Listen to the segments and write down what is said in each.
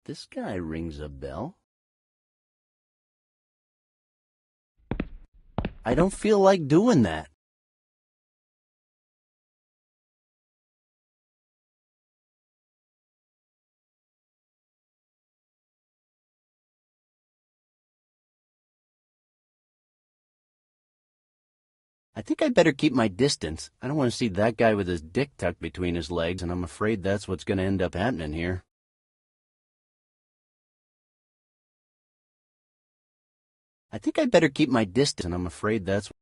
This guy rings a bell. I don't feel like doing that. I think I'd better keep my distance. I don't want to see that guy with his dick tucked between his legs, and I'm afraid that's what's going to end up happening here. I think I'd better keep my distance, and I'm afraid that's...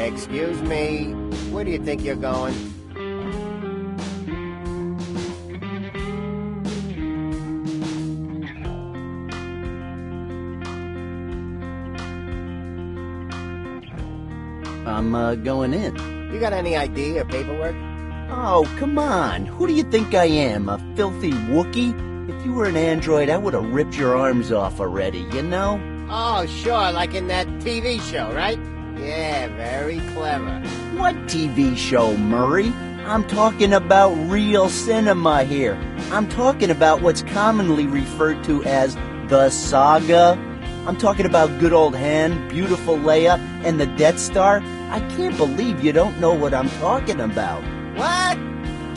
Excuse me, where do you think you're going? I'm going in. You got any ID or paperwork? Oh, come on. Who do you think I am, a filthy Wookiee? If you were an android, I would have ripped your arms off already, you know? Oh, sure, like in that TV show, right? Yeah, very clever. What TV show, Murray? I'm talking about real cinema here. I'm talking about what's commonly referred to as the saga. I'm talking about good old Han, beautiful Leia, and the Death Star. I can't believe you don't know what I'm talking about. What?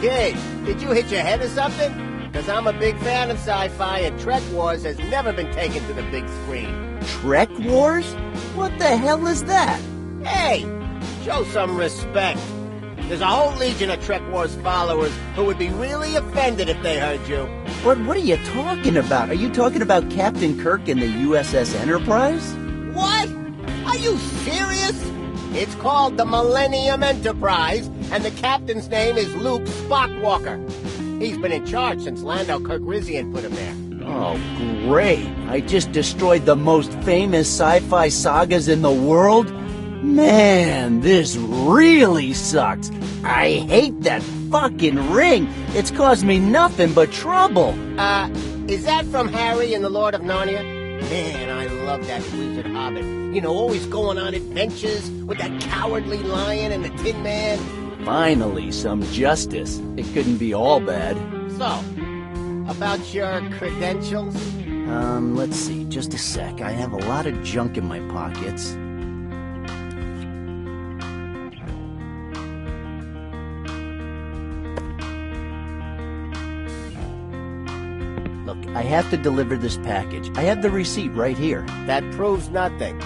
Kid, did you hit your head or something? Because I'm a big fan of sci-fi, and Trek Wars has never been taken to the big screen. Trek Wars? What the hell is that? Hey, show some respect. There's a whole legion of Trek Wars followers who would be really offended if they heard you. But what are you talking about? Are you talking about Captain Kirk and the USS Enterprise? What? Are you serious? It's called the Millennium Enterprise, and the captain's name is Luke Spockwalker. He's been in charge since Randal put him there. Oh, great. I just destroyed the most famous sci-fi sagas in the world? Man, this really sucks. I hate that fucking ring. It's caused me nothing but trouble. Is that from Harry and the Lord of Narnia? Man, I love that wizard hobbit. You know, always going on adventures with that cowardly lion and the Tin Man. Finally, some justice. It couldn't be all bad. So, about your credentials? Let's see, just a sec. I have a lot of junk in my pockets. Look, I have to deliver this package. I have the receipt right here. That proves nothing.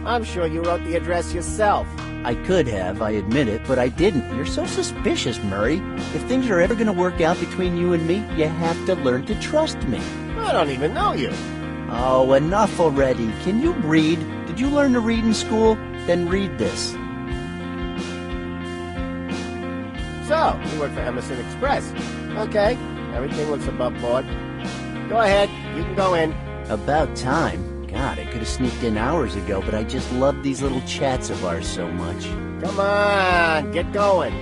I'm sure you wrote the address yourself. I could have, I admit it, but I didn't. You're so suspicious, Murray. If things are ever going to work out between you and me, you have to learn to trust me. I don't even know you. Oh, enough already. Can you read? Did you learn to read in school? Then read this. So, you work for Emerson Express. Okay, everything looks above board. Go ahead. You can go in. About time. God, I could have sneaked in hours ago, but I just love these little chats of ours so much. Come on, get going.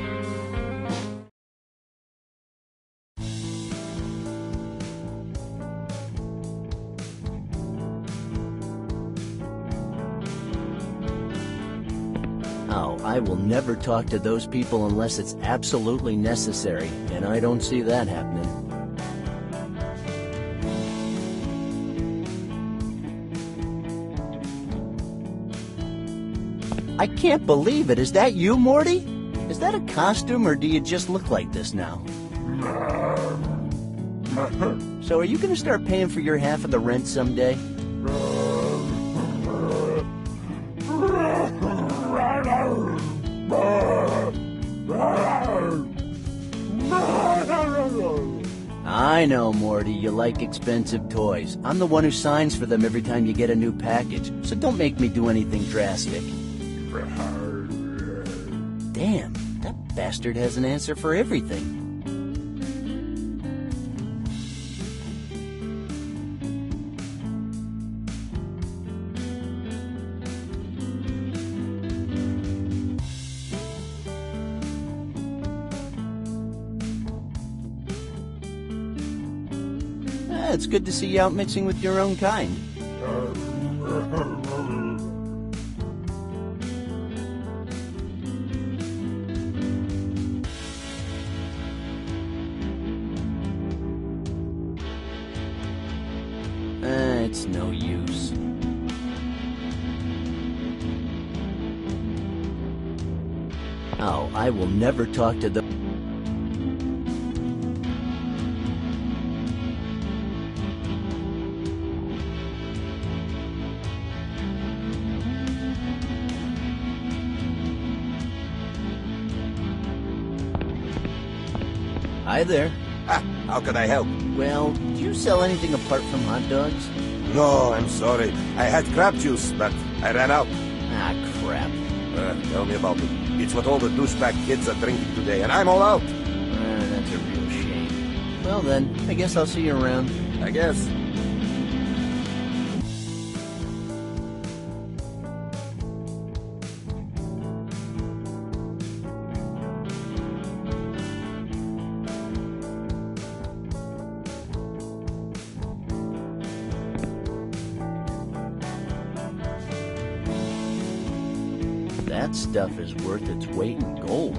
Oh, I will never talk to those people unless it's absolutely necessary, and I don't see that happening. I can't believe it. Is that you, Morty? Is that a costume, or do you just look like this now? So are you going to start paying for your half of the rent someday? I know, Morty, you like expensive toys. I'm the one who signs for them every time you get a new package, so don't make me do anything drastic. Damn, that bastard has an answer for everything. It's good to see you out mixing with your own kind. It's no use. Oh, I will never talk to the... Hi there. Ah, how can I help? Well, do you sell anything apart from hot dogs? No, I'm sorry. I had crab juice, but I ran out. Ah, crap. Tell me about it. It's what all the douchebag kids are drinking today, and I'm all out. That's a real shame. Well then, I guess I'll see you around. I guess. That stuff is worth its weight in gold.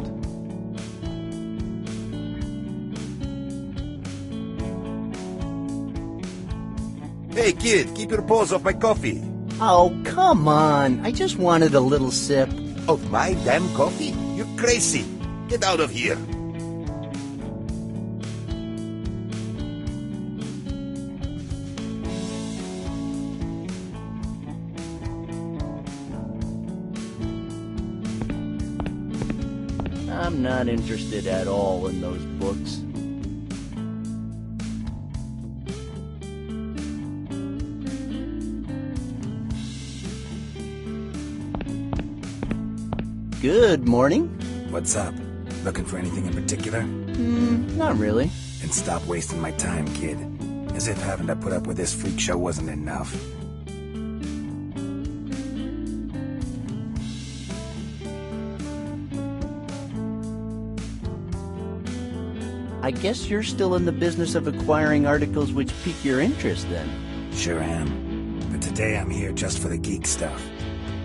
Hey, kid, keep your paws off my coffee. Oh, come on. I just wanted a little sip. Of my damn coffee? You're crazy. Get out of here. I'm not interested at all in those books. Good morning. What's up? Looking for anything in particular? Not really. Then stop wasting my time, kid. As if having to put up with this freak show wasn't enough. I guess you're still in the business of acquiring articles which pique your interest, then. Sure am. But today I'm here just for the geek stuff.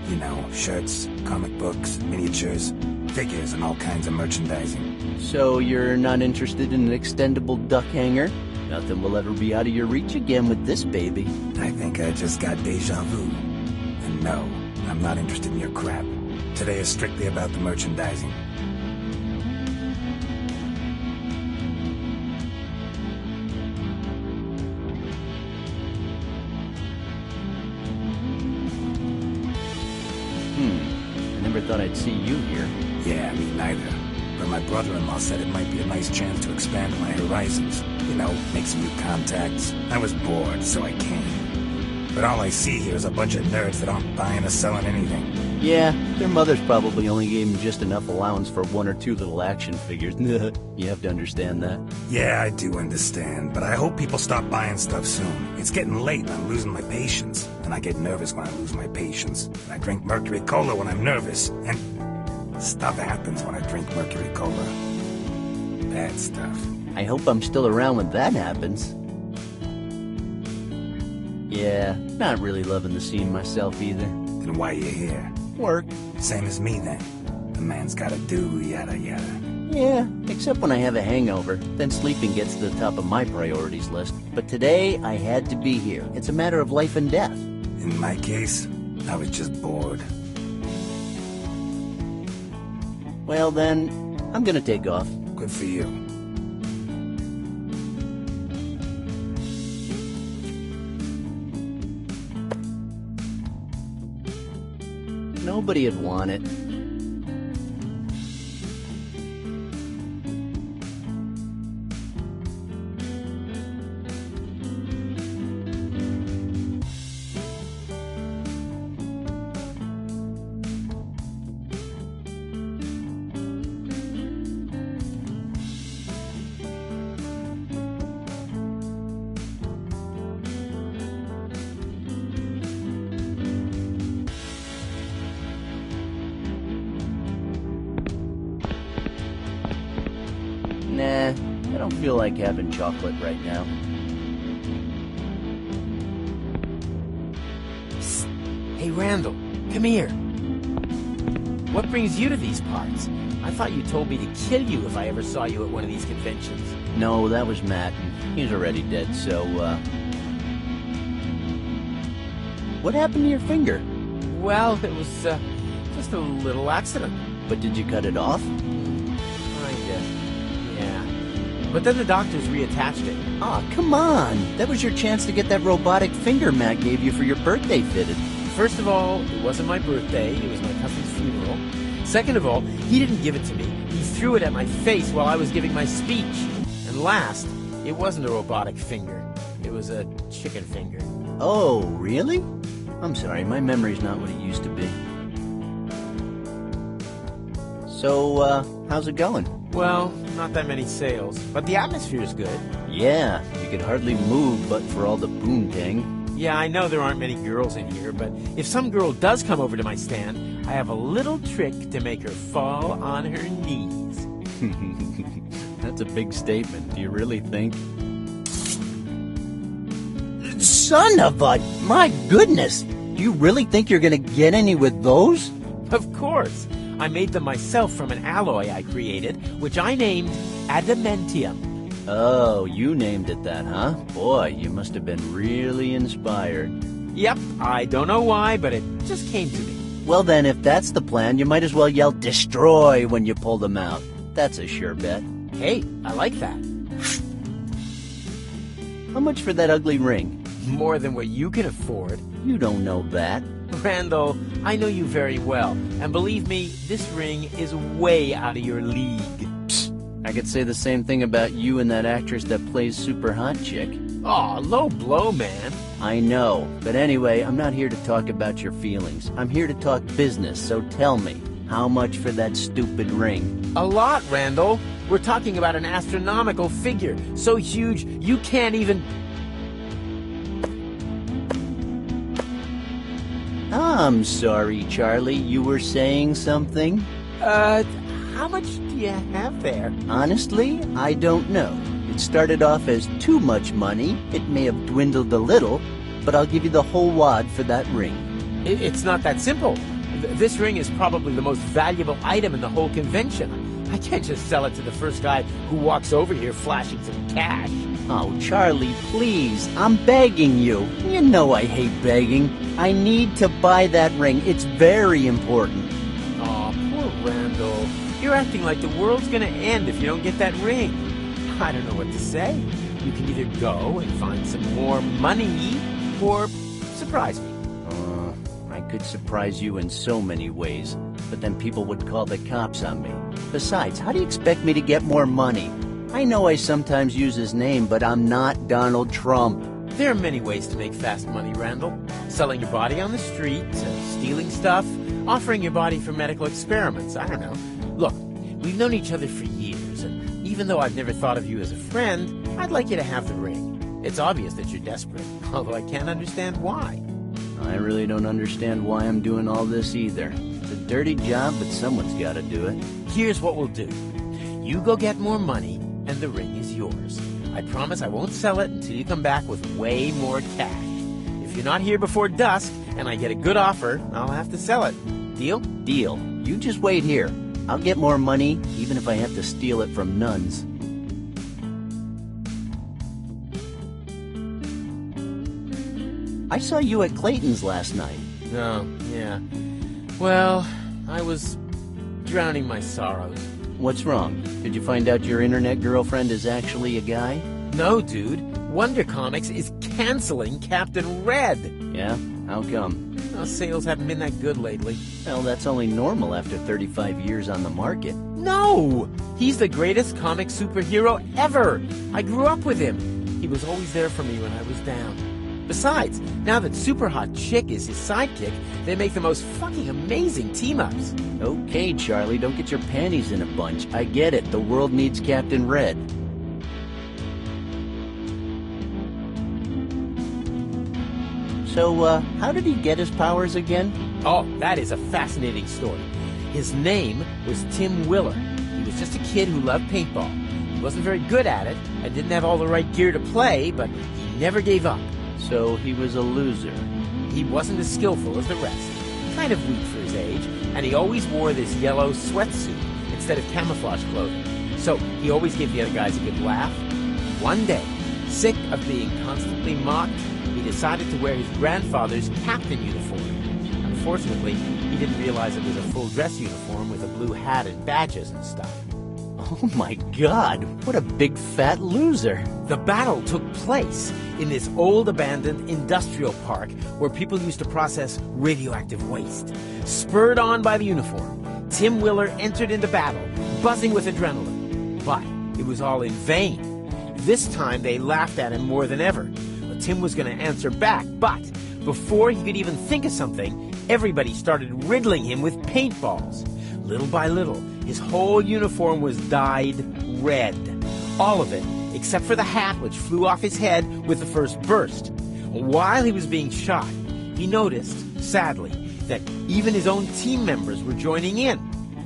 You know, shirts, comic books, miniatures, figures, and all kinds of merchandising. So you're not interested in an extendable duck hanger? Nothing will ever be out of your reach again with this baby. I think I just got deja vu. And no, I'm not interested in your crap. Today is strictly about the merchandising. I never thought I'd see you here. Yeah, me neither. But my brother-in-law said it might be a nice chance to expand my horizons. You know, make some new contacts. I was bored, so I came. But all I see here is a bunch of nerds that aren't buying or selling anything. Yeah, their mothers probably only gave them just enough allowance for 1 or 2 little action figures. You have to understand that. Yeah, I do understand, but I hope people stop buying stuff soon. It's getting late and I'm losing my patience. And I get nervous when I lose my patience. And I drink Mercury Cola when I'm nervous. And stuff happens when I drink Mercury Cola. Bad stuff. I hope I'm still around when that happens. Yeah, not really loving the scene myself either. Then why you here? Work. Same as me then. The man's gotta do yada yada. Yeah, except when I have a hangover. Then sleeping gets to the top of my priorities list. But today, I had to be here. It's a matter of life and death. In my case, I was just bored. Well then, I'm gonna take off. Good for you. Nobody'd want it. Nah, I don't feel like having chocolate right now. Psst. Hey, Randal, come here. What brings you to these parts? I thought you told me to kill you if I ever saw you at one of these conventions. No, that was Matt. He's already dead, so, What happened to your finger? Well, it was, just a little accident. But did you cut it off? Kinda. Yeah. But then the doctors reattached it. Aw, come on! That was your chance to get that robotic finger Matt gave you for your birthday fitted. First of all, it wasn't my birthday. It was my cousin's funeral. Second of all, he didn't give it to me. He threw it at my face while I was giving my speech. And last, it wasn't a robotic finger. It was a chicken finger. Oh, really? I'm sorry, my memory's not what it used to be. So, how's it going? Well, not that many sales, but the atmosphere's good. Yeah, you could hardly move but for all the poontang. Yeah, I know there aren't many girls in here, but if some girl does come over to my stand, I have a little trick to make her fall on her knees. That's a big statement. Do you really think? Son of a... My goodness! Do you really think you're gonna get any with those? Of course. I made them myself from an alloy I created, which I named adamantium. Oh, you named it that, huh? Boy, you must have been really inspired. Yep, I don't know why, but it just came to me. Well then, if that's the plan, you might as well yell destroy when you pull them out. That's a sure bet. Hey, I like that. How much for that ugly ring? More than what you can afford. You don't know that. Randal, I know you very well, and believe me, this ring is way out of your league. Psst. I could say the same thing about you and that actress that plays Super Hot Chick. Aw, low blow, man. I know, but anyway, I'm not here to talk about your feelings. I'm here to talk business, so tell me, how much for that stupid ring? A lot, Randal. We're talking about an astronomical figure, so huge you can't even... I'm sorry, Charlie, you were saying something? How much do you have there? Honestly, I don't know. It started off as too much money. It may have dwindled a little, but I'll give you the whole wad for that ring. It's not that simple. This ring is probably the most valuable item in the whole convention. I can't just sell it to the first guy who walks over here flashing some cash. Oh, Charlie, please, I'm begging you. You know I hate begging. I need to buy that ring. It's very important. Aw, poor Randal. You're acting like the world's gonna end if you don't get that ring. I don't know what to say. You can either go and find some more money, or surprise me. I could surprise you in so many ways, but then people would call the cops on me. Besides, how do you expect me to get more money? I know I sometimes use his name, but I'm not Donald Trump. There are many ways to make fast money, Randal. Selling your body on the street, stealing stuff, offering your body for medical experiments. I don't know. Look, we've known each other for years, and even though I've never thought of you as a friend, I'd like you to have the ring. It's obvious that you're desperate, although I can't understand why. I really don't understand why I'm doing all this either. It's a dirty job, but someone's got to do it. Here's what we'll do. You go get more money, and the ring is yours. I promise I won't sell it until you come back with way more cash. If you're not here before dusk, and I get a good offer, I'll have to sell it. Deal? Deal. You just wait here. I'll get more money, even if I have to steal it from nuns. I saw you at Clayton's last night. Oh, yeah. Well, I was drowning my sorrows. What's wrong? Did you find out your internet girlfriend is actually a guy? No, dude. Wonder Comics is canceling Captain Red. Yeah? How come? Well, sales haven't been that good lately. Well, that's only normal after 35 years on the market. No! He's the greatest comic superhero ever! I grew up with him. He was always there for me when I was down. Besides, now that Super Hot Chick is his sidekick, they make the most fucking amazing team-ups. Okay, Charlie, don't get your panties in a bunch. I get it. The world needs Captain Red. So, how did he get his powers again? Oh, that is a fascinating story. His name was Tim Willer. He was just a kid who loved paintball. He wasn't very good at it and didn't have all the right gear to play, but he never gave up. So he was a loser. He wasn't as skillful as the rest. Kind of weak for his age, and he always wore this yellow sweatsuit instead of camouflage clothing. So he always gave the other guys a good laugh. One day, sick of being constantly mocked, he decided to wear his grandfather's captain uniform. Unfortunately, he didn't realize it was a full dress uniform with a blue hat and badges and stuff. Oh my God, what a big fat loser. The battle took place in this old abandoned industrial park where people used to process radioactive waste. Spurred on by the uniform, Tim Willer entered into battle, buzzing with adrenaline. But it was all in vain. This time they laughed at him more than ever. Tim was going to answer back, but before he could even think of something, everybody started riddling him with paintballs. Little by little, his whole uniform was dyed red. All of it, except for the hat which flew off his head with the first burst. While he was being shot, he noticed, sadly, that even his own team members were joining in.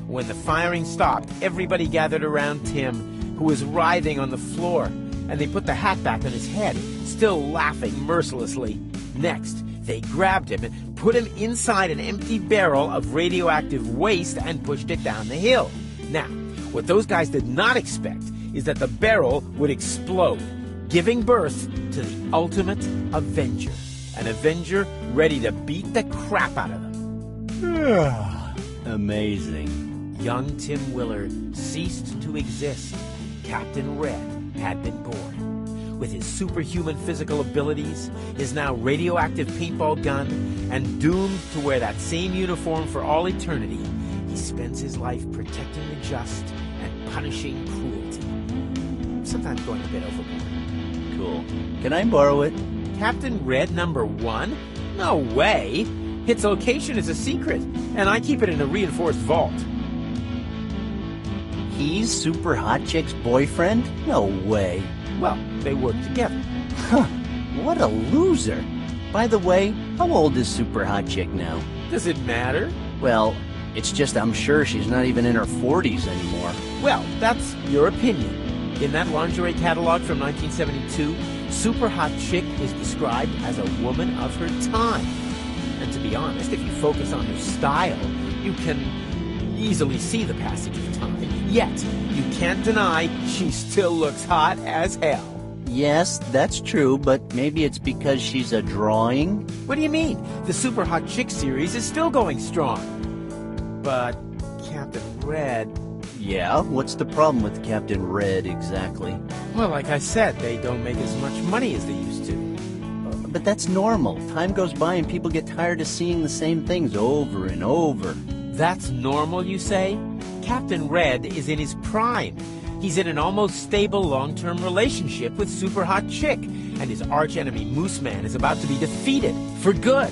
When the firing stopped, everybody gathered around Tim, who was writhing on the floor, and they put the hat back on his head, still laughing mercilessly. Next, they grabbed him and put him inside an empty barrel of radioactive waste and pushed it down the hill. Now, what those guys did not expect is that the barrel would explode, giving birth to the ultimate Avenger. An Avenger ready to beat the crap out of them. Amazing. Young Tim Willer ceased to exist. Captain Red had been born. With his superhuman physical abilities, his now radioactive paintball gun, and doomed to wear that same uniform for all eternity, he spends his life protecting the just and punishing cruelty. Sometimes going a bit overboard. Cool. Can I borrow it? Captain Red #1? No way! Its location is a secret, and I keep it in a reinforced vault. He's Super Hot Chick's boyfriend? No way. Well, they work together. Huh. What a loser. By the way, how old is Super Hot Chick now? Does it matter? Well, it's just I'm sure she's not even in her 40s anymore. Well, that's your opinion. In that lingerie catalog from 1972, Super Hot Chick is described as a woman of her time. And to be honest, if you focus on her style, you can easily see the passage of time. Yet, you can't deny she still looks hot as hell. Yes, that's true, but maybe it's because she's a drawing? What do you mean? The Super Hot Chick series is still going strong. But Captain Red... Yeah, what's the problem with Captain Red exactly? Well, like I said, they don't make as much money as they used to. But that's normal. Time goes by and people get tired of seeing the same things over and over. That's normal, you say? Captain Red is in his prime. He's in an almost stable long-term relationship with Super Hot Chick, and his archenemy Moose Man is about to be defeated for good.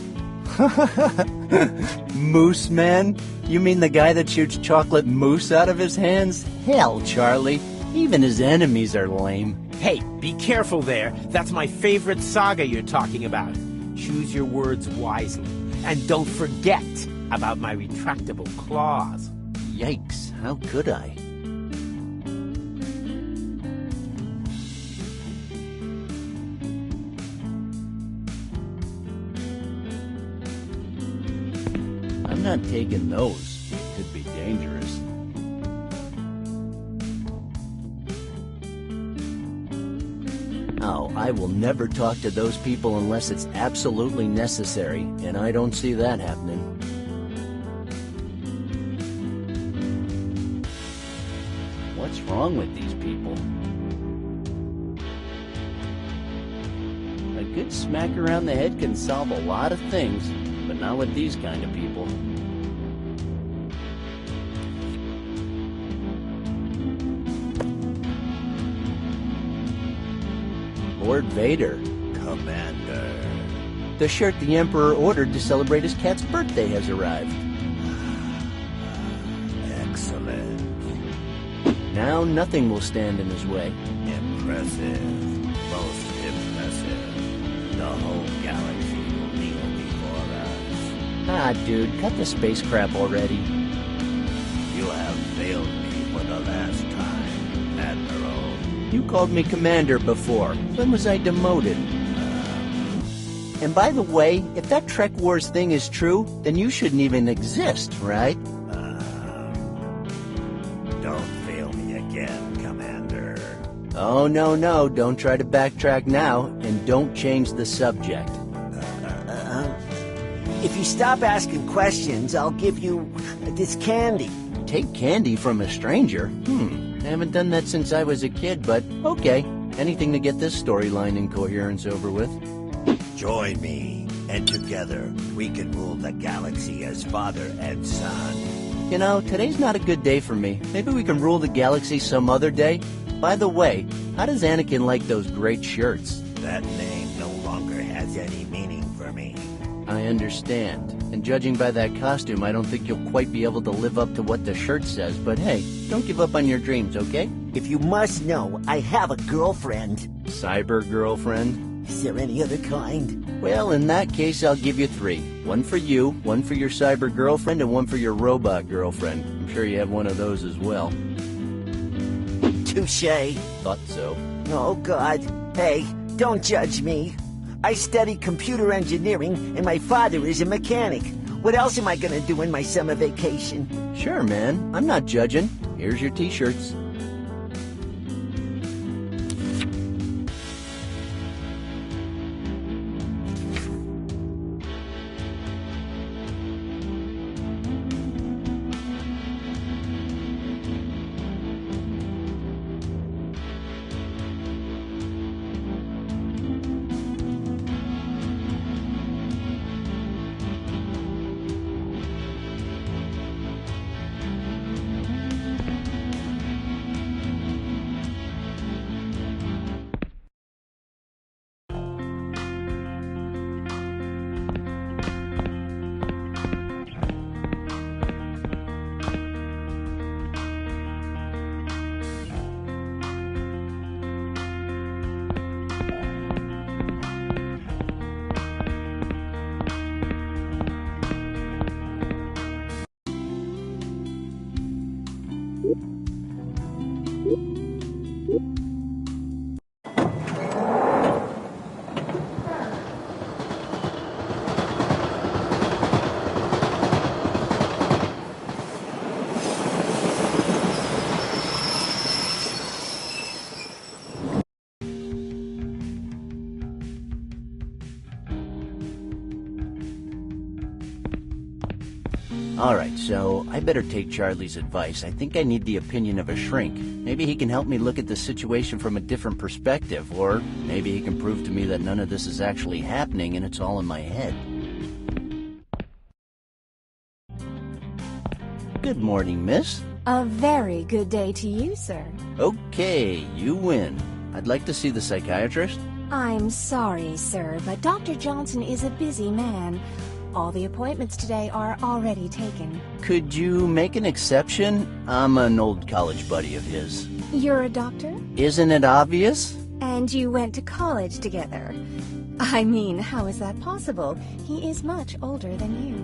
Moose Man? You mean the guy that shoots chocolate mousse out of his hands? Hell, Charlie. Even his enemies are lame. Hey, be careful there. That's my favorite saga you're talking about. Choose your words wisely. And don't forget about my retractable claws. Yikes, how could I? I'm not taking those. It could be dangerous. Oh, I will never talk to those people unless it's absolutely necessary, and I don't see that happening. What's wrong with these people? A good smack around the head can solve a lot of things, but not with these kind of people. Lord Vader. Commander. The shirt the Emperor ordered to celebrate his cat's birthday has arrived. Excellent. Now nothing will stand in his way. Impressive. Most impressive. The whole galaxy will kneel before us. Ah, dude, cut the space crap already. You have failed me for the last time, Admiral. You called me Commander before. When was I demoted? And by the way, if that Trek Wars thing is true, then you shouldn't even exist, right? Don't fail me again, Commander. Oh, no, don't try to backtrack now, and don't change the subject. If you stop asking questions, I'll give you this candy. Take candy from a stranger? I haven't done that since I was a kid, but okay. Anything to get this storyline in coherence over with. Join me, and together we can rule the galaxy as father and son. You know, today's not a good day for me. Maybe we can rule the galaxy some other day. By the way, how does Anakin like those great shirts? That name no longer has any meaning for me. I understand. And judging by that costume, I don't think you'll quite be able to live up to what the shirt says. But hey, don't give up on your dreams, okay? If you must know, I have a girlfriend. Cyber girlfriend? Is there any other kind? Well, in that case, I'll give you 3. One for you, one for your cyber girlfriend, and one for your robot girlfriend. I'm sure you have one of those as well. Touché. Thought so. Oh, God. Hey, don't judge me. I study computer engineering, and my father is a mechanic. What else am I gonna do in my summer vacation? Sure, man. I'm not judging. Here's your t-shirts. Alright, so I better take Charlie's advice. I think I need the opinion of a shrink. Maybe he can help me look at the situation from a different perspective, or maybe he can prove to me that none of this is actually happening and it's all in my head. Good morning, miss. A very good day to you, sir. Okay, you win. I'd like to see the psychiatrist. I'm sorry, sir, but Dr. Johnson is a busy man. All the appointments today are already taken. Could you make an exception? I'm an old college buddy of his. You're a doctor? Isn't it obvious? And you went to college together. I mean, how is that possible? He is much older than you.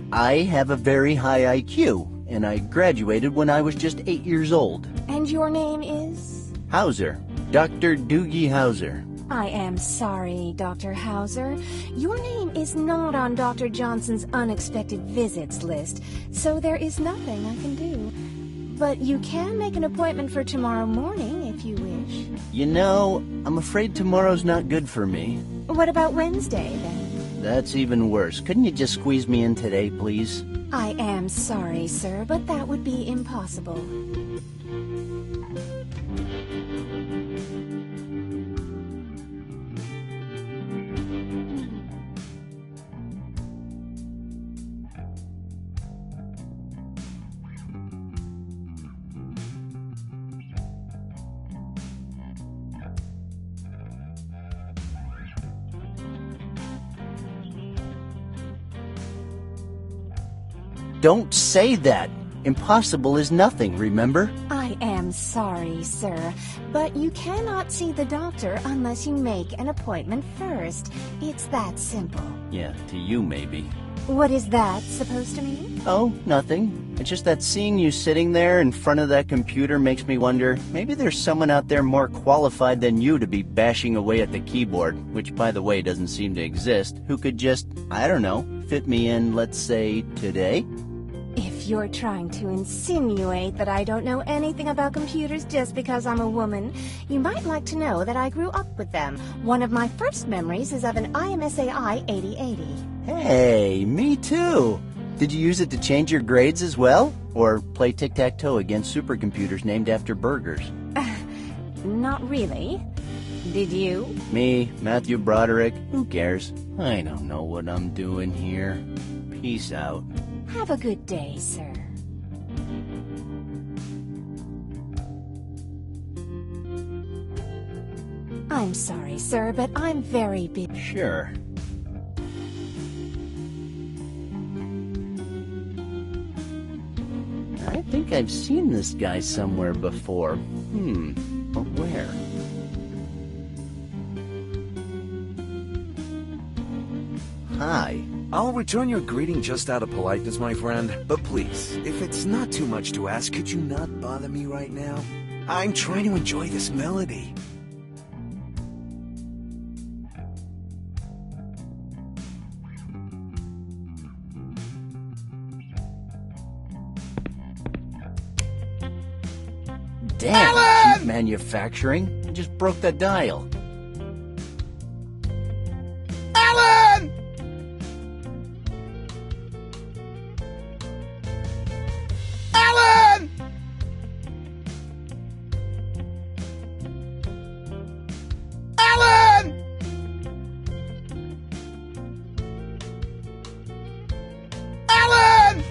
I have a very high IQ, and I graduated when I was just 8 years old. And your name is? Hauser. Dr. Doogie Hauser. I am sorry, Dr. Hauser. Your name is not on Dr. Johnson's unexpected visits list, so there is nothing I can do. But you can make an appointment for tomorrow morning if you wish. You know, I'm afraid tomorrow's not good for me. What about Wednesday, then? That's even worse. Couldn't you just squeeze me in today, please? I am sorry, sir, but that would be impossible. Don't say that. Impossible is nothing, remember? I am sorry, sir, but you cannot see the doctor unless you make an appointment first. It's that simple. Yeah, to you maybe. What is that supposed to mean? Oh, nothing. It's just that seeing you sitting there in front of that computer makes me wonder, maybe there's someone out there more qualified than you to be bashing away at the keyboard, which by the way doesn't seem to exist, who could just, I don't know, fit me in, let's say, today? If you're trying to insinuate that I don't know anything about computers just because I'm a woman, you might like to know that I grew up with them. One of my first memories is of an IMSAI 8080. Hey, me too. Did you use it to change your grades as well? Or play tic-tac-toe against supercomputers named after burgers? Not really. Did you? Me, Matthew Broderick, who cares? I don't know what I'm doing here. Peace out. Have a good day, sir. I'm sorry, sir, but I'm very busy. Sure. I think I've seen this guy somewhere before. But where? Hi. I'll return your greeting just out of politeness, my friend. But please, if it's not too much to ask, could you not bother me right now? I'm trying to enjoy this melody. Damn, cheap manufacturing. I just broke the dial. Alan! Alan! Alan! Alan!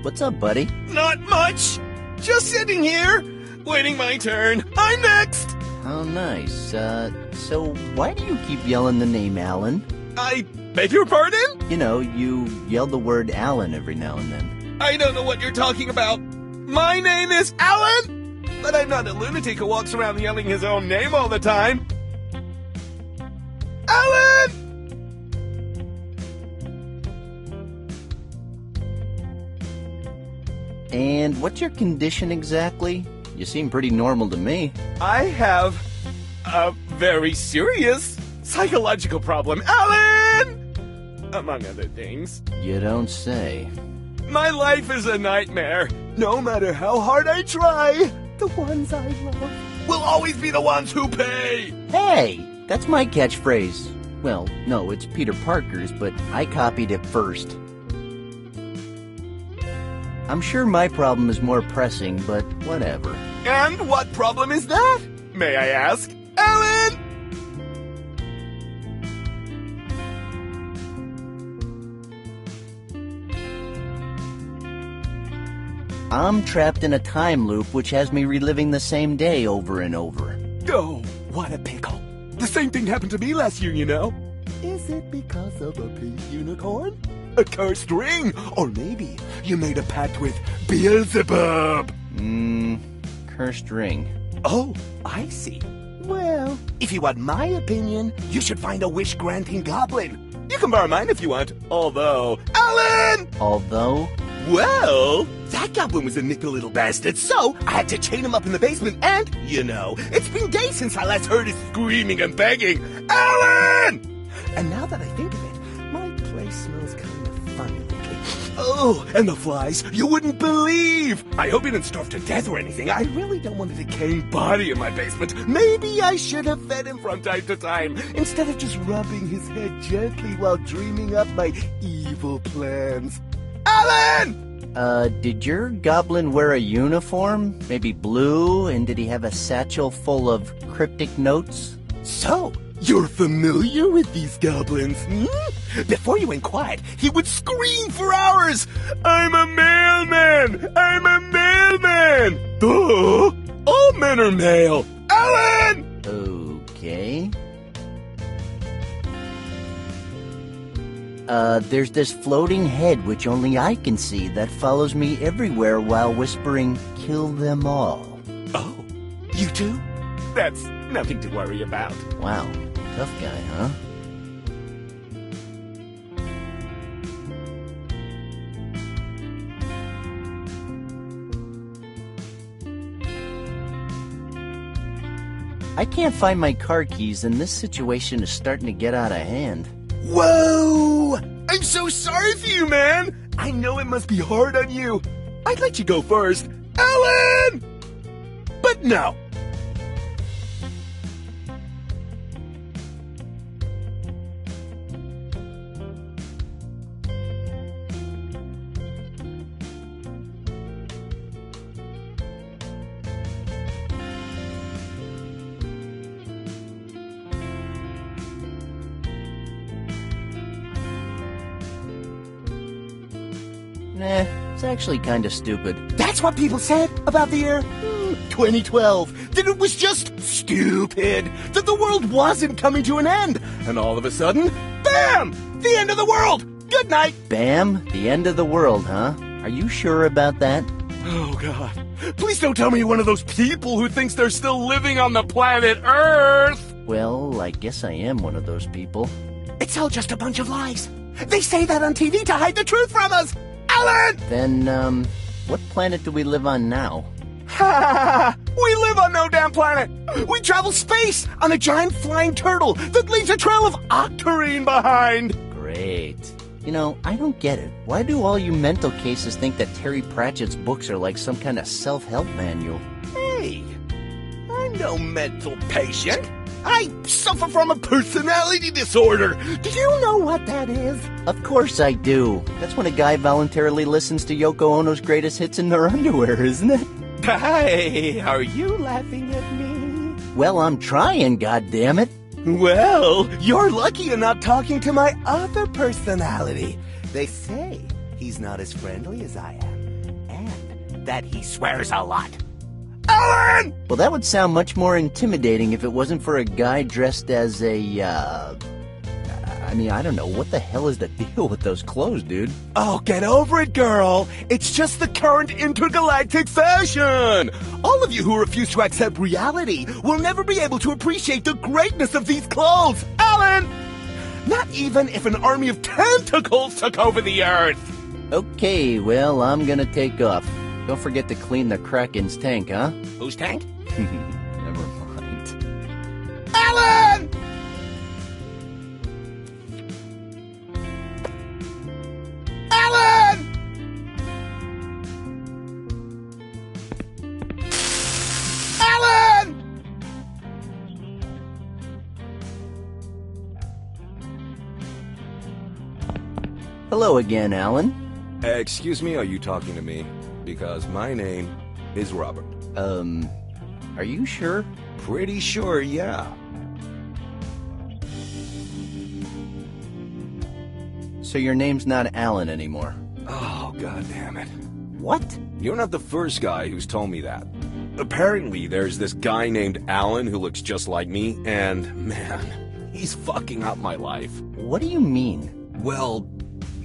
What's up, buddy? Not much. Just sitting here, waiting my turn. I'm next. How nice. So why do you keep yelling the name Alan? I beg your pardon? You know, you yell the word Alan every now and then. I don't know what you're talking about. My name is Alan, but I'm not a lunatic who walks around yelling his own name all the time. Alan! And what's your condition exactly? You seem pretty normal to me. I have a very serious psychological problem, Alan! Among other things. You don't say. My life is a nightmare. No matter how hard I try, the ones I love We'll always be the ones who pay! Hey, that's my catchphrase. Well, no, it's Peter Parker's, but I copied it first. I'm sure my problem is more pressing, but whatever. And what problem is that? May I ask? Alan! I'm trapped in a time loop which has me reliving the same day over and over. Oh, what a pickle. The same thing happened to me last year, you know. Is it because of a pink unicorn? A cursed ring? Or maybe you made a pact with Beelzebub. Cursed ring. Oh, I see. Well, if you want my opinion, you should find a wish-granting goblin. You can borrow mine if you want. Although... Alan! Although? Well, that goblin was a nicked little bastard, so I had to chain him up in the basement, and, you know, it's been days since I last heard his screaming and begging. Alan! And now that I think of it, my place smells kind of funny lately. Oh, and the flies, you wouldn't believe! I hope he didn't starve to death or anything. I really don't want a decaying body in my basement. Maybe I should have fed him from time to time, instead of just rubbing his head gently while dreaming up my evil plans. Alan! Did your goblin wear a uniform? Maybe blue? And did he have a satchel full of cryptic notes? So, you're familiar with these goblins, hmm? Before you went quiet, he would scream for hours. I'm a mailman! I'm a mailman! Duh! All men are male! Alan! Okay. There's this floating head which only I can see that follows me everywhere while whispering, "Kill them all." Oh, you too? That's nothing to worry about. Wow, tough guy, huh? I can't find my car keys, and this situation is starting to get out of hand. Whoa! I'm so sorry for you, man! I know it must be hard on you. I'd let you go first. Alan! But no. It's actually kind of stupid. That's what people said about the year 2012. That it was just stupid. That the world wasn't coming to an end. And all of a sudden, bam! The end of the world! Good night! Bam? The end of the world, huh? Are you sure about that? Oh, God. Please don't tell me you're one of those people who thinks they're still living on the planet Earth! Well, I guess I am one of those people. It's all just a bunch of lies. They say that on TV to hide the truth from us! Alan! Then, what planet do we live on now? Ha! We live on no damn planet! We travel space on a giant flying turtle that leaves a trail of octarine behind! Great. You know, I don't get it. Why do all you mental cases think that Terry Pratchett's books are like some kind of self-help manual? Hey, I'm no mental patient. I suffer from a personality disorder. Do you know what that is? Of course I do. That's when a guy voluntarily listens to Yoko Ono's greatest hits in their underwear, isn't it? Hey, are you laughing at me? Well, I'm trying, goddammit. Well, you're lucky you're not talking to my other personality. They say he's not as friendly as I am, and that he swears a lot. Alan! Well, that would sound much more intimidating if it wasn't for a guy dressed as a, I don't know, what the hell is the deal with those clothes, dude? Oh, get over it, girl. It's just the current intergalactic fashion. All of you who refuse to accept reality will never be able to appreciate the greatness of these clothes, Alan! Not even if an army of tentacles took over the Earth. Okay, well, I'm gonna take off. Don't forget to clean the Kraken's tank, huh? Whose tank? Never mind. Alan! Alan! Alan! Hello again, Alan. Excuse me, are you talking to me? Because my name is Robert. Are you sure? Pretty sure, yeah. So your name's not Alan anymore? Oh, god damn it. What? You're not the first guy who's told me that. Apparently, there's this guy named Alan who looks just like me, and man, he's fucking up my life. What do you mean? Well,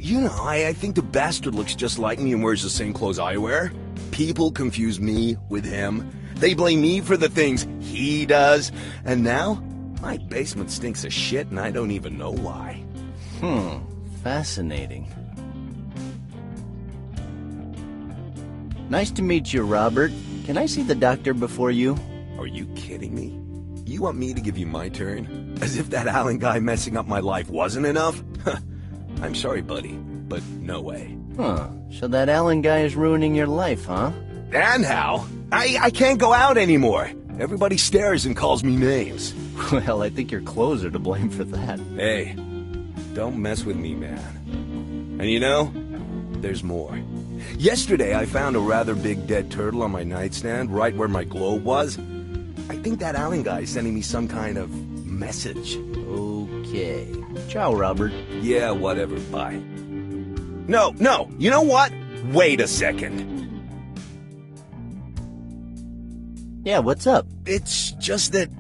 you know, I think the bastard looks just like me and wears the same clothes I wear. People confuse me with him. They blame me for the things he does. And now, my basement stinks of shit and I don't even know why. Fascinating. Nice to meet you, Robert. Can I see the doctor before you? Are you kidding me? You want me to give you my turn? As if that Alan guy messing up my life wasn't enough? I'm sorry, buddy, but no way. So that Alan guy is ruining your life, huh? And how? I can't go out anymore. Everybody stares and calls me names. Well, I think your clothes are to blame for that. Hey, don't mess with me, man. And you know, there's more. Yesterday, I found a rather big dead turtle on my nightstand, right where my globe was. I think that Alan guy is sending me some kind of message. Okay. Ciao, Robert. Yeah, whatever, bye. No, you know what? Wait a second. Yeah, what's up? It's just that,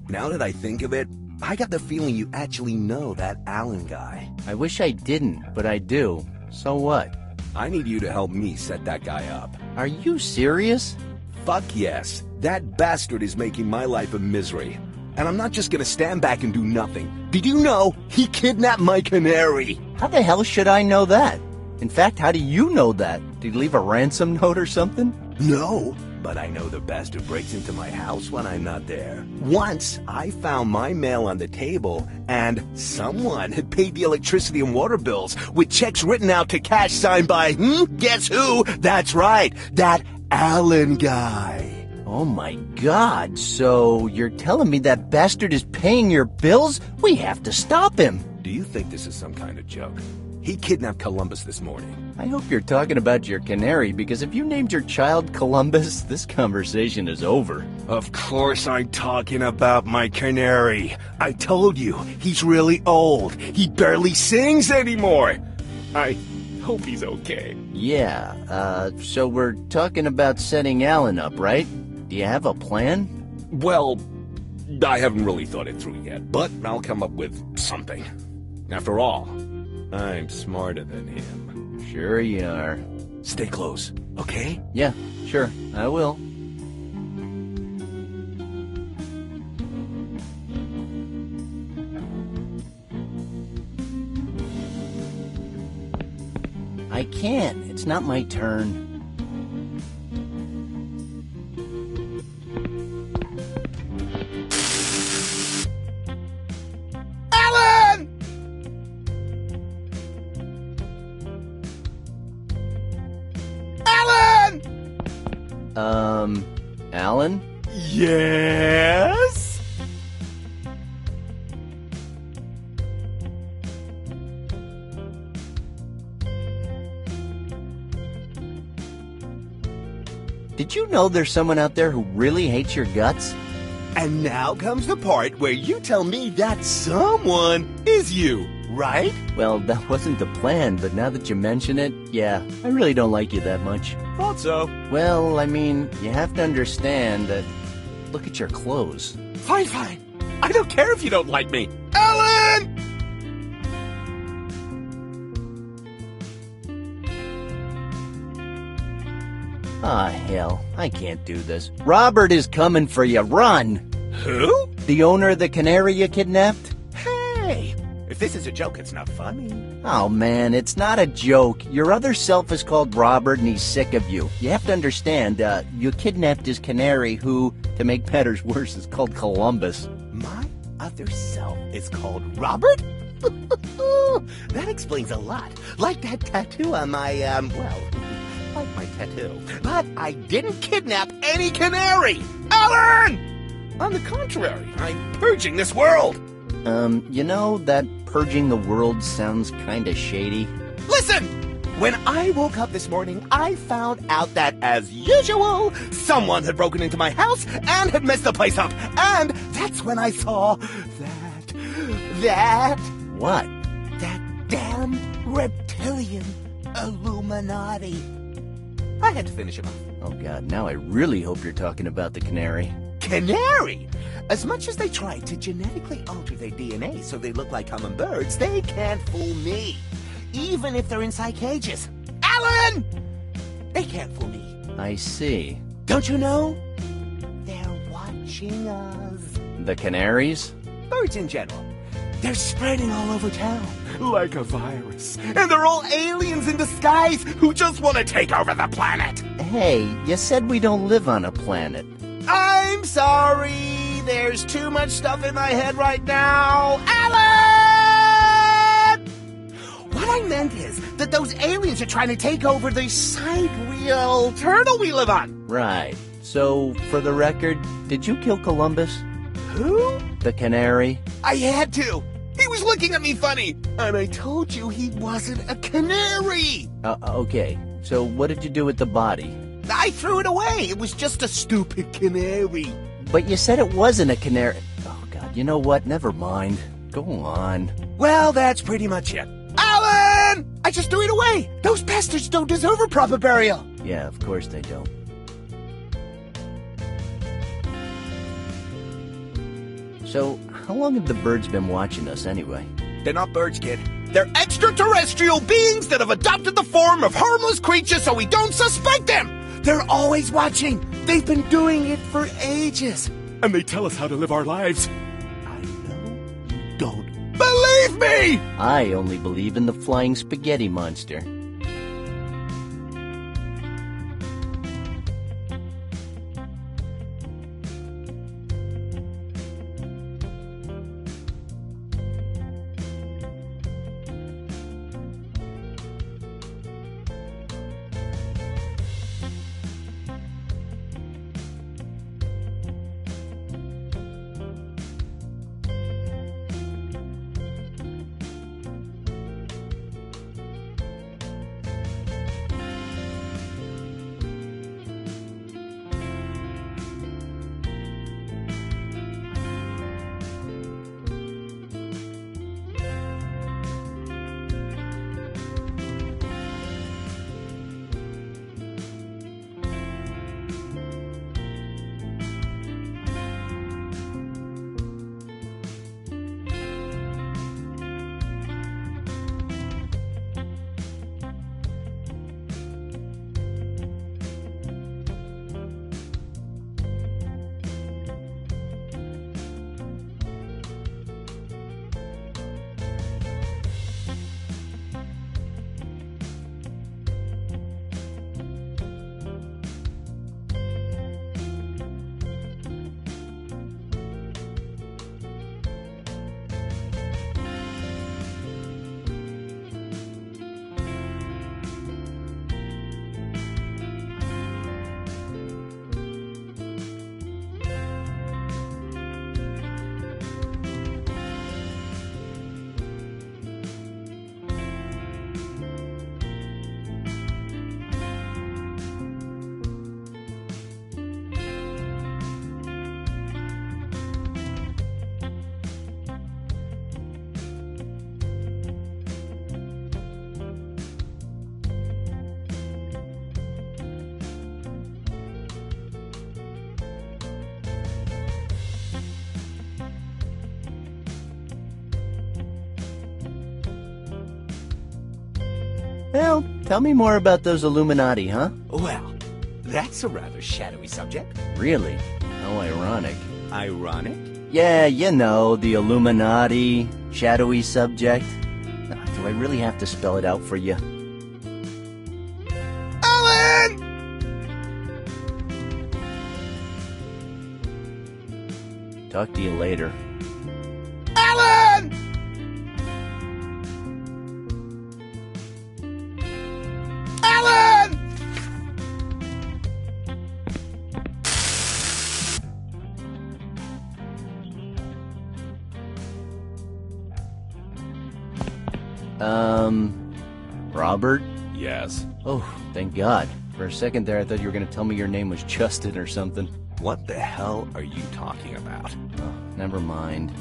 now that I think of it, I got the feeling you actually know that Alan guy. I wish I didn't, but I do. So what? I need you to help me set that guy up. Are you serious? Fuck yes. That bastard is making my life a misery. And I'm not just gonna stand back and do nothing. Did you know he kidnapped my canary? How the hell should I know that? In fact, how do you know that? Did he leave a ransom note or something? No, but I know the bastard breaks into my house when I'm not there. Once, I found my mail on the table, and someone had paid the electricity and water bills with checks written out to cash signed by, guess who? That's right, that Alan guy. Oh my god, so you're telling me that bastard is paying your bills? We have to stop him. Do you think this is some kind of joke? He kidnapped Columbus this morning. I hope you're talking about your canary, because if you named your child Columbus, this conversation is over. Of course I'm talking about my canary. I told you, he's really old. He barely sings anymore. I hope he's okay. Yeah, so we're talking about setting Alan up, right? Do you have a plan? Well, I haven't really thought it through yet, but I'll come up with something. After all, I'm smarter than him. Sure you are. Stay close, okay? Yeah, sure, I will. I can't. It's not my turn. Alan? Yes? Did you know there's someone out there who really hates your guts? And now comes the part where you tell me that someone is you, right? Well, that wasn't the plan, but now that you mention it, yeah, I really don't like you that much. Thought so. Well, I mean, you have to understand that... Look at your clothes. Fine. I don't care if you don't like me. Alan! Ah, hell, I can't do this. Robert is coming for you. Run! Who? The owner of the canary you kidnapped? Hey, if this is a joke, it's not funny. Oh, man, it's not a joke. Your other self is called Robert, and he's sick of you. You have to understand, you kidnapped his canary, who, to make matters worse, is called Columbus. My other self is called Robert? That explains a lot. Like that tattoo on my, like my tattoo. But I didn't kidnap any canary! Alan! On the contrary, I'm purging this world. You know, that purging the world sounds kinda shady. Listen! When I woke up this morning, I found out that, as usual, someone had broken into my house and had messed the place up. And that's when I saw that... What? That damn reptilian Illuminati. I had to finish him off. Oh, God, now I really hope you're talking about the canary. Canary? As much as they try to genetically alter their DNA so they look like common birds, they can't fool me. Even if they're inside cages. Alan! They can't fool me. I see. Don't you know? They're watching us. The canaries? Birds in general. They're spreading all over town like a virus. And they're all aliens in disguise who just want to take over the planet. Hey, you said we don't live on a planet. I'm sorry. There's too much stuff in my head right now. Alan! What I meant is that those aliens are trying to take over the sidereal turtle we live on. Right. So, for the record, did you kill Columbus? Who? The canary? I had to. He was looking at me funny. And I told you he wasn't a canary. Okay. So, what did you do with the body? I threw it away. It was just a stupid canary. But you said it wasn't a canary. Oh, God, you know what? Never mind. Go on. Well, that's pretty much it. Alan! I just threw it away. Those bastards don't deserve a proper burial. Yeah, of course they don't. So, how long have the birds been watching us anyway? They're not birds, kid. They're extraterrestrial beings that have adopted the form of harmless creatures so we don't suspect them. They're always watching. They've been doing it for ages. And they tell us how to live our lives. I know you don't believe me! I only believe in the flying spaghetti monster. Well, tell me more about those Illuminati, huh? Well, that's a rather shadowy subject. Really? How ironic. Ironic? Yeah, you know, the Illuminati, shadowy subject. Do I really have to spell it out for you? Alan! Talk to you later. Alan! Alan! Robert? Yes. Oh, thank God. For a second there, I thought you were going to tell me your name was Justin or something. What the hell are you talking about? Oh, never mind.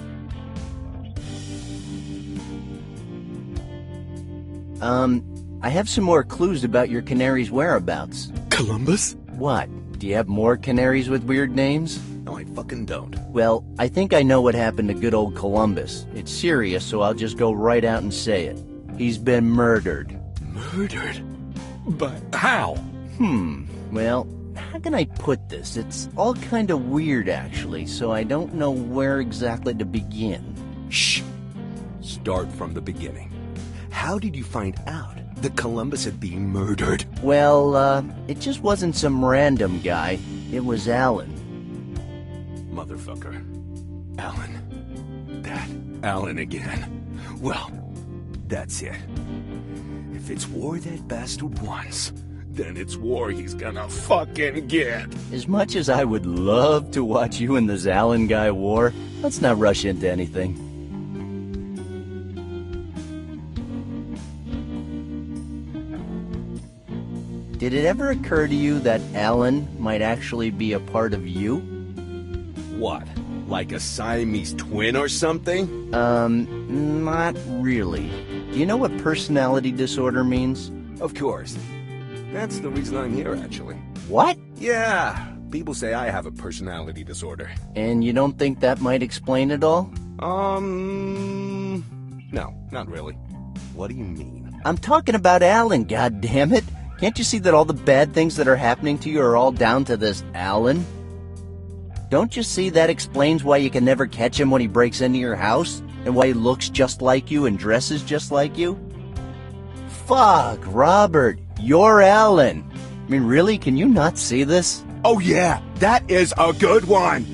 I have some more clues about your canary's whereabouts. Columbus? What? Do you have more canaries with weird names? No, I fucking don't. Well, I think I know what happened to good old Columbus. It's serious, so I'll just go right out and say it. He's been murdered. Murdered? But how? Well, how can I put this? It's all kind of weird, actually, so I don't know where exactly to begin. Shh. Start from the beginning. How did you find out that Columbus had been murdered? Well, it just wasn't some random guy. It was Alan. Motherfucker. Alan. That Alan again. Well, that's it. If it's war that bastard wants, then it's war he's gonna fucking get. As much as I would love to watch you and this Alan guy war, let's not rush into anything. Did it ever occur to you that Alan might actually be a part of you? What? Like a Siamese twin or something? Not really. Do you know what personality disorder means? Of course. That's the reason I'm here, actually. What? Yeah, people say I have a personality disorder. And you don't think that might explain it all? No, not really. What do you mean? I'm talking about Alan, goddammit. Can't you see that all the bad things that are happening to you are all down to this Alan? Don't you see that explains why you can never catch him when he breaks into your house? And why he looks just like you and dresses just like you? Fuck, Robert, you're Alan. I mean, really, can you not see this? Oh yeah, that is a good one.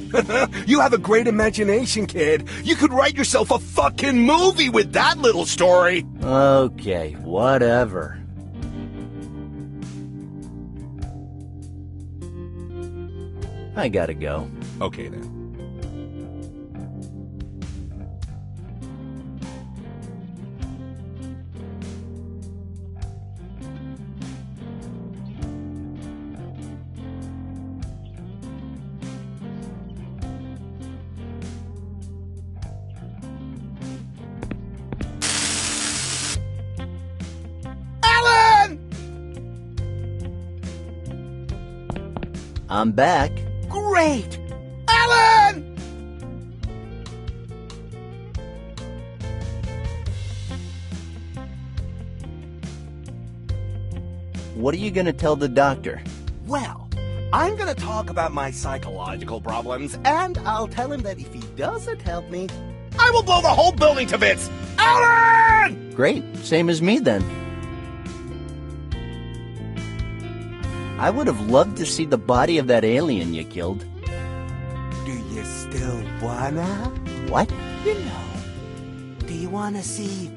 You have a great imagination, kid. You could write yourself a fucking movie with that little story. Okay, whatever. I gotta go. Okay then. I'm back. Great! Alan! What are you gonna tell the doctor? Well, I'm gonna talk about my psychological problems, and I'll tell him that if he doesn't help me, I will blow the whole building to bits! Alan! Great, same as me then. I would have loved to see the body of that alien you killed. Do you still wanna? What? You know, do you wanna see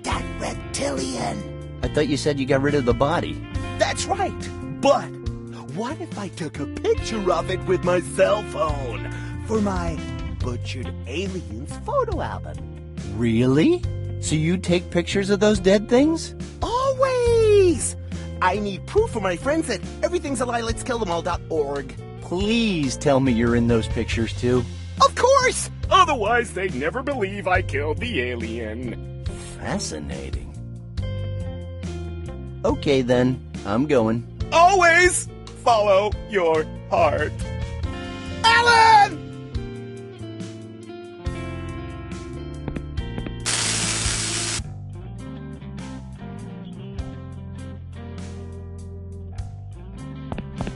that reptilian? I thought you said you got rid of the body. That's right, but what if I took a picture of it with my cell phone for my butchered aliens photo album? Really? So you take pictures of those dead things? Always! I need proof for my friends that everything's a lie, let's kill them all.org. Please tell me you're in those pictures too. Of course! Otherwise they'd never believe I killed the alien. Fascinating. Okay then, I'm going. Always follow your heart. Alan!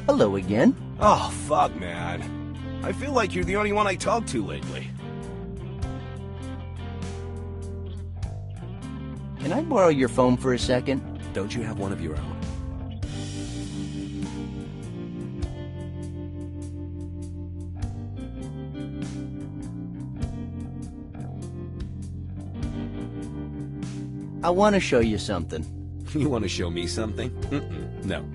Hello again. Oh, fuck, man. I feel like you're the only one I talk to lately. Can I borrow your phone for a second? Don't you have one of your own? I want to show you something. You want to show me something? No,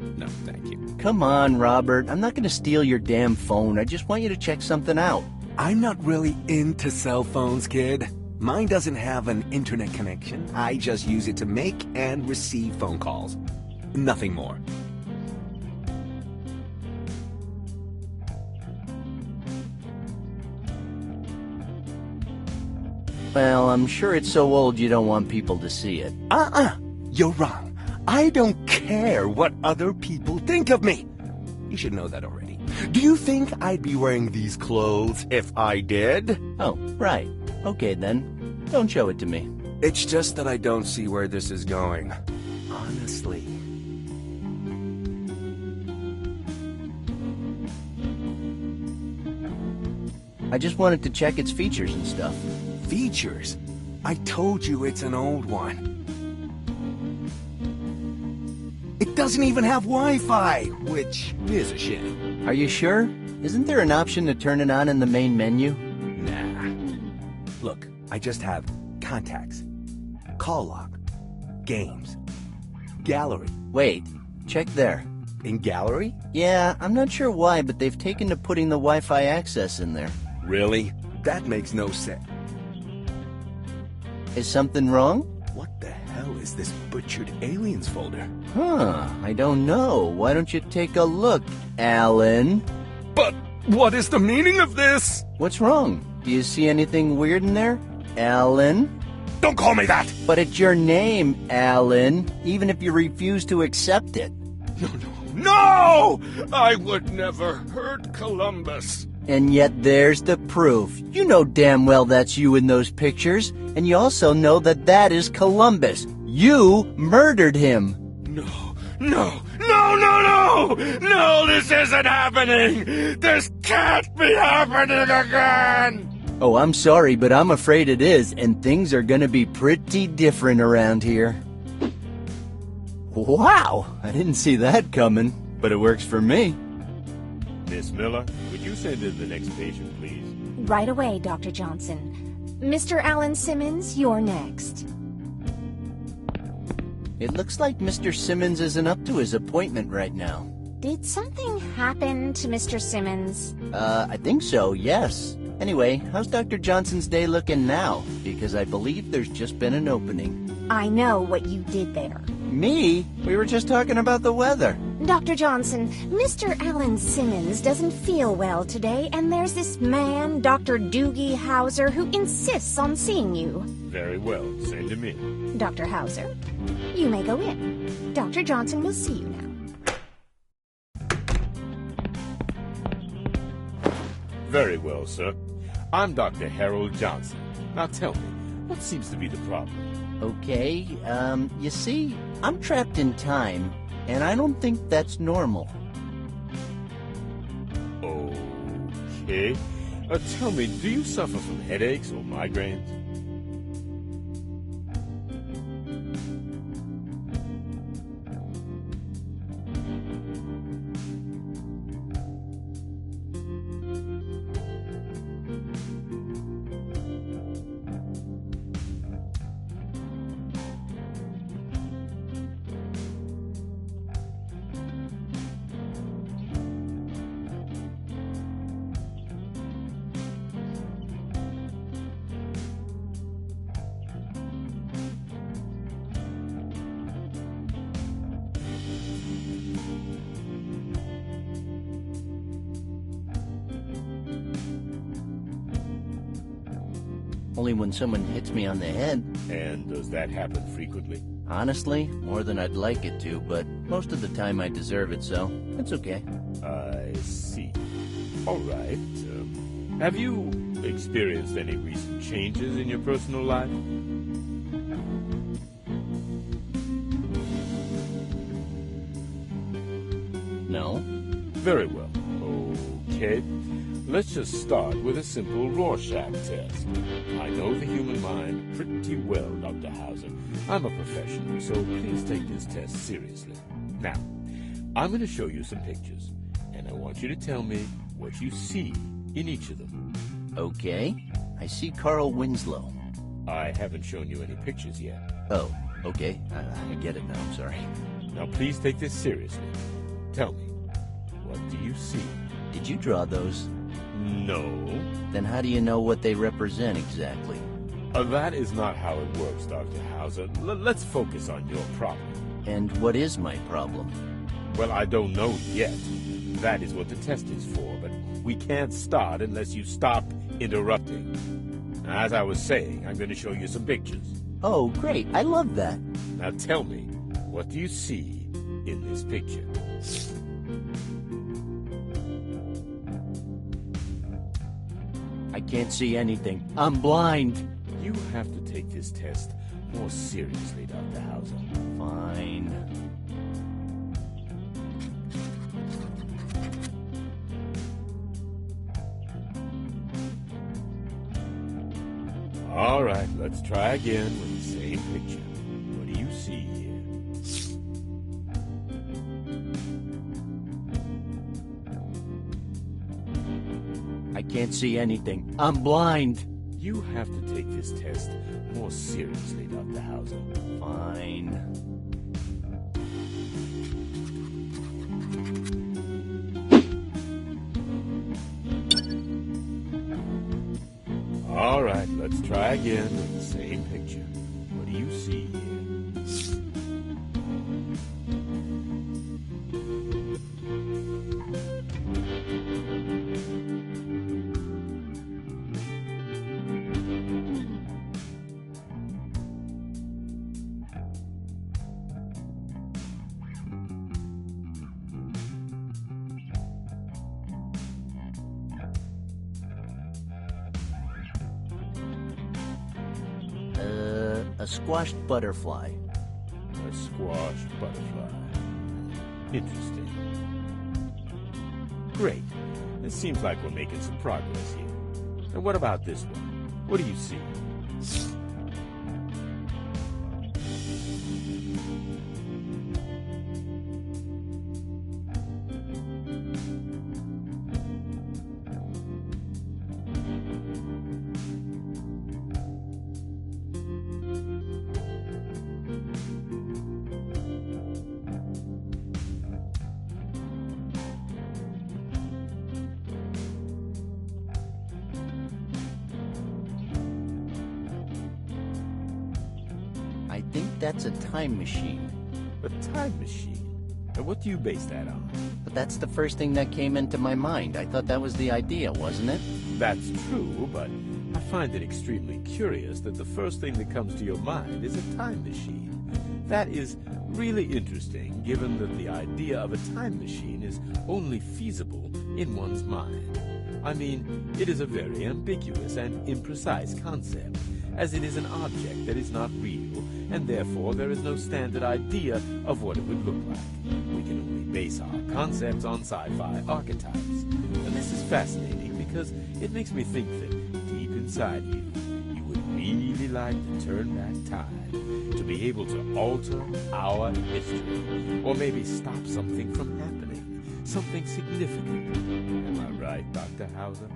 thank you. Come on, Robert. I'm not going to steal your damn phone. I just want you to check something out. I'm not really into cell phones, kid. Mine doesn't have an internet connection. I just use it to make and receive phone calls. Nothing more. Well, I'm sure it's so old you don't want people to see it. You're wrong. I don't care what other people think of me. You should know that already. Do you think I'd be wearing these clothes if I did? Oh, right. Okay, then. Don't show it to me. It's just that I don't see where this is going. Honestly. I just wanted to check its features and stuff. Features? I told you it's an old one. It doesn't even have Wi-Fi, which is a shame. Are you sure? Isn't there an option to turn it on in the main menu? Nah. Look, I just have contacts, call log, games, gallery. Wait, check there. In gallery? Yeah, I'm not sure why, but they've taken to putting the Wi-Fi access in there. Really? That makes no sense. Is something wrong? What the hell is this butchered aliens folder? Huh, I don't know. Why don't you take a look, Alan? But what is the meaning of this? What's wrong? Do you see anything weird in there, Alan? Don't call me that! But it's your name, Alan, even if you refuse to accept it. No! I would never hurt Columbus. And yet there's the proof. You know damn well that's you in those pictures, and you also know that that is Columbus. You murdered him. No, this isn't happening! This can't be happening again! Oh, I'm sorry, but I'm afraid it is, and things are gonna be pretty different around here. Wow, I didn't see that coming, but it works for me. Miss Miller, would you send in the next patient, please? Right away, Dr. Johnson. Mr. Alan Simmons, you're next. It looks like Mr. Simmons isn't up to his appointment right now. Did something happen to Mr. Simmons? I think so, yes. Anyway, how's Dr. Johnson's day looking now? Because I believe there's just been an opening. I know what you did there. Me? We were just talking about the weather. Dr. Johnson, Mr. Alan Simmons doesn't feel well today, and there's this man, Dr. Doogie Howser, who insists on seeing you. Very well, send him in. Dr. Howser, you may go in. Dr. Johnson will see you now. Very well, sir. I'm Dr. Harold Johnson. Now tell me, what seems to be the problem? Okay, you see, I'm trapped in time, and I don't think that's normal. Okay. Tell me, do you suffer from headaches or migraines? Only when someone hits me on the head. And does that happen frequently? Honestly, more than I'd like it to, but most of the time I deserve it, so it's okay. I see. All right. Have you experienced any recent changes in your personal life? No. Very well. Okay. Let's just start with a simple Rorschach test. I know the human mind pretty well, Dr. Hauser. I'm a professional, so please take this test seriously. Now, I'm going to show you some pictures, and I want you to tell me what you see in each of them. Okay. I see Carl Winslow. I haven't shown you any pictures yet. Oh, okay. I get it now. I'm sorry. Now, please take this seriously. Tell me, what do you see? Did you draw those? No. Then how do you know what they represent exactly? That is not how it works, Dr. Hauser. Let's focus on your problem. And what is my problem? Well, I don't know yet. That is what the test is for, but we can't start unless you stop interrupting. As I was saying, I'm going to show you some pictures. Oh, great. I love that. Now tell me, what do you see in this picture? I can't see anything. I'm blind. You have to take this test more seriously, Dr. Hauser. Fine. All right, let's try again with the same picture. What do you see here? I can't see anything. I'm blind. You have to take this test more seriously, Dr. Hauser. Fine. All right, let's try again with the same picture. What do you see here? A squashed butterfly. A squashed butterfly. Interesting. Great. It seems like we're making some progress here. And what about this one? What do you see? I think that's a time machine. A time machine? And what do you base that on? But that's the first thing that came into my mind. I thought that was the idea, wasn't it? That's true, but I find it extremely curious that the first thing that comes to your mind is a time machine. That is really interesting, given that the idea of a time machine is only feasible in one's mind. I mean, it is a very ambiguous and imprecise concept, as it is an object that is not real, and therefore there is no standard idea of what it would look like. We can only base our concepts on sci-fi archetypes. And this is fascinating because it makes me think that deep inside you, you would really like to turn back time, to be able to alter our history, or maybe stop something from happening, something significant. Am I right, Dr. Hauser?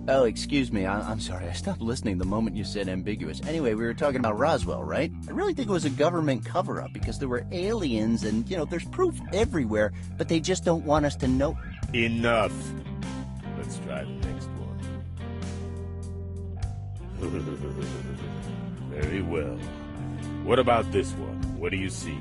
Oh, excuse me. I'm sorry. I stopped listening the moment you said ambiguous. Anyway, we were talking about Roswell, right? I really think it was a government cover-up because there were aliens and, there's proof everywhere, but they just don't want us to know. Enough. Let's try the next one. Very well. What about this one? What do you see?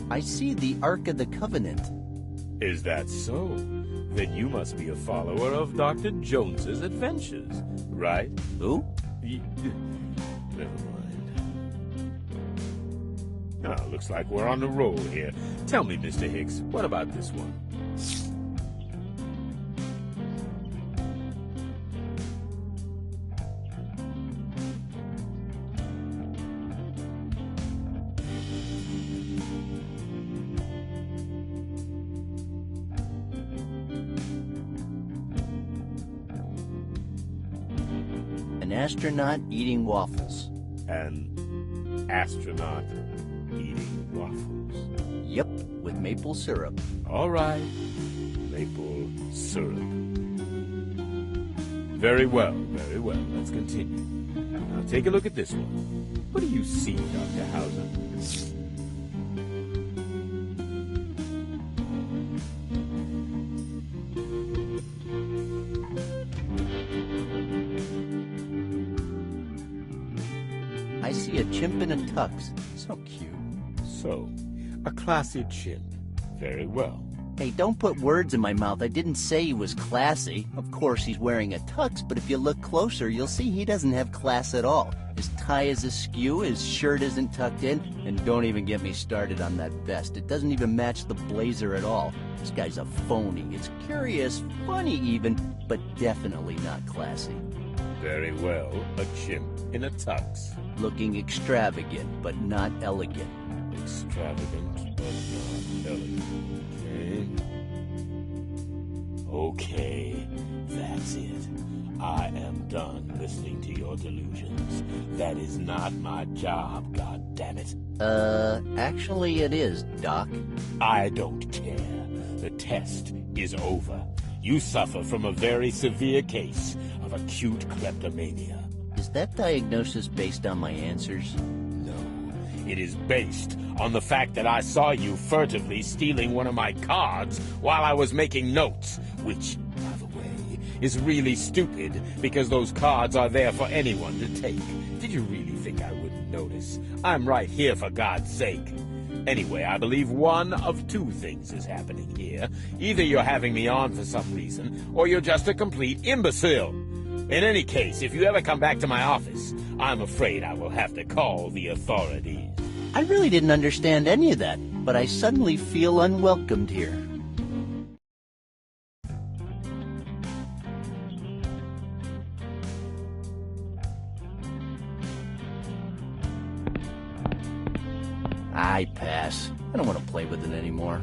I see the Ark of the Covenant. Is that so? Then you must be a follower of Dr. Jones's adventures, right? Who? Never mind. Oh, looks like we're on the roll here. Tell me, Mr. Hicks, what about this one? An astronaut eating waffles. An astronaut eating waffles. Yep, with maple syrup. All right, maple syrup. Very well, very well. Let's continue. Now take a look at this one. What do you see, Dr. Hauser? I see a chimp in a tux. So cute. So, a classy chimp. Very well. Hey, don't put words in my mouth. I didn't say he was classy. Of course, he's wearing a tux, but if you look closer, you'll see he doesn't have class at all. His tie is askew, his shirt isn't tucked in, and don't even get me started on that vest. It doesn't even match the blazer at all. This guy's a phony. It's curious, funny even, but definitely not classy. Very well. A chimp in a tux. Looking extravagant, but not elegant. Extravagant, but not elegant. Okay, that's it. I am done listening to your delusions. That is not my job, goddammit. Actually it is, Doc. I don't care. The test is over. You suffer from a very severe case of acute kleptomania. Is that diagnosis based on my answers? No, it is based on the fact that I saw you furtively stealing one of my cards while I was making notes, which, by the way, is really stupid because those cards are there for anyone to take. Did you really think I wouldn't notice? I'm right here, for God's sake. Anyway, I believe one of two things is happening here. Either you're having me on for some reason, or you're just a complete imbecile. In any case, if you ever come back to my office, I'm afraid I will have to call the authorities. I really didn't understand any of that, but I suddenly feel unwelcomed here. I pass. I don't want to play with it anymore.